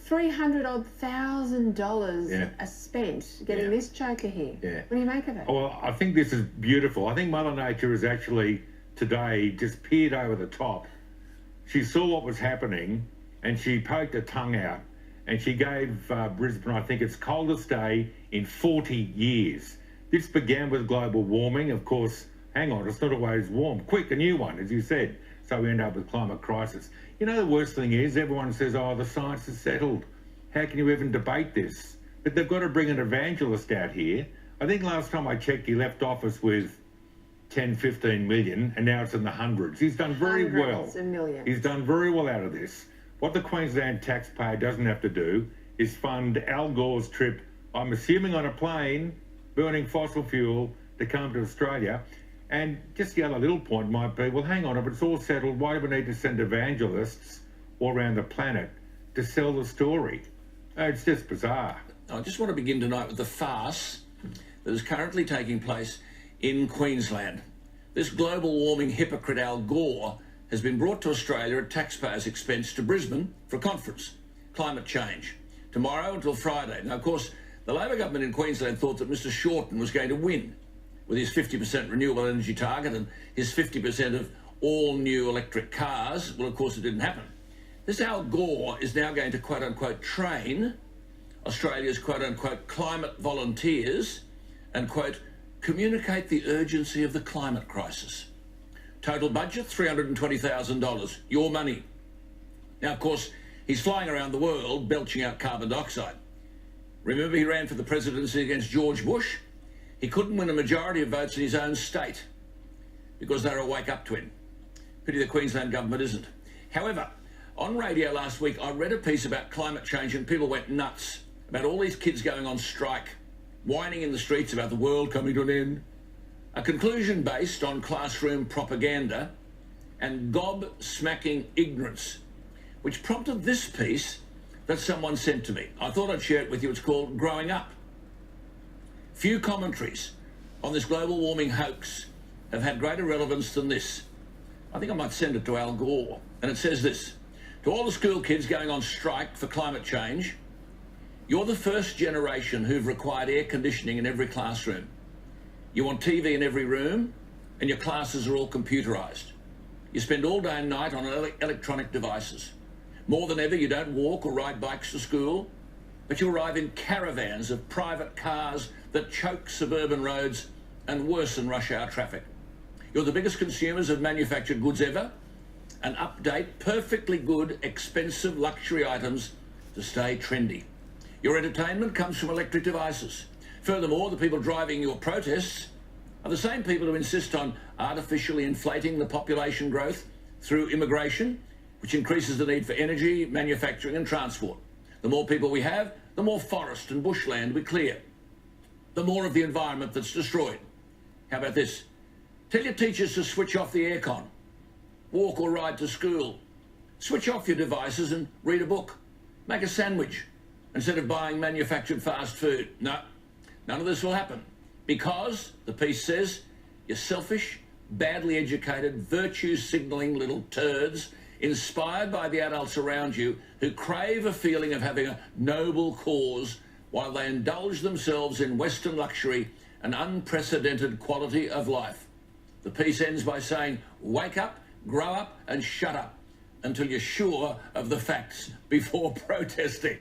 $300,000 Yeah. spent getting this choker here. Yeah. What do you make of it? Well, I think this is beautiful. I think Mother Nature has actually today just peered over the top. She saw what was happening and she poked her tongue out and she gave Brisbane, I think, its coldest day in 40 years. This began with global warming. Of course, hang on, it's not always warm. Quick, a new one, as you said. So we end up with climate crisis. You know, the worst thing is everyone says, oh, the science is settled. How can you even debate this? But they've got to bring an evangelist out here. I think last time I checked, he left office with 10, 15 million, and now it's in the hundreds. He's done very well. Hundreds of millions. He's done very well out of this. What the Queensland taxpayer doesn't have to do is fund Al Gore's trip, I'm assuming on a plane, burning fossil fuel to come to Australia. And just the other little point might be, well, hang on, if it's all settled, why do we need to send evangelists all around the planet to sell the story? It's just bizarre. I just want to begin tonight with the farce that is currently taking place in Queensland. This global warming hypocrite Al Gore has been brought to Australia at taxpayers' expense to Brisbane for a conference, climate change, tomorrow until Friday. Now, of course, the Labor government in Queensland thought that Mr Shorten was going to win with his 50% renewable energy target and his 50% of all new electric cars. Well, of course, it didn't happen. This Al Gore is now going to, quote-unquote, train Australia's, quote-unquote, climate volunteers and, quote, communicate the urgency of the climate crisis. Total budget, $320,000. Your money. Now, of course, he's flying around the world belching out carbon dioxide. Remember, he ran for the presidency against George Bush? He couldn't win a majority of votes in his own state because they were awake up to him. Pity the Queensland government isn't. However, on radio last week, I read a piece about climate change and people went nuts about all these kids going on strike, whining in the streets about the world coming to an end. A conclusion based on classroom propaganda and gob-smacking ignorance, which prompted this piece that someone sent to me. I thought I'd share it with you. It's called Growing Up. Few commentaries on this global warming hoax have had greater relevance than this. I think I might send it to Al Gore. And it says this: to all the school kids going on strike for climate change, you're the first generation who've required air conditioning in every classroom. You want TV in every room, and your classes are all computerised. You spend all day and night on electronic devices. More than ever, you don't walk or ride bikes to school, but you arrive in caravans of private cars that choke suburban roads and worsen rush hour traffic. You're the biggest consumers of manufactured goods ever, and update perfectly good, expensive luxury items to stay trendy. Your entertainment comes from electric devices. Furthermore, the people driving your protests are the same people who insist on artificially inflating the population growth through immigration, which increases the need for energy, manufacturing and transport. The more people we have, the more forest and bushland we clear, the more of the environment that's destroyed. How about this? Tell your teachers to switch off the aircon, walk or ride to school, switch off your devices and read a book, make a sandwich instead of buying manufactured fast food. No, none of this will happen because, the piece says, you're selfish, badly educated, virtue-signalling little turds inspired by the adults around you who crave a feeling of having a noble cause while they indulge themselves in Western luxury and unprecedented quality of life. The piece ends by saying, wake up, grow up and shut up until you're sure of the facts before protesting.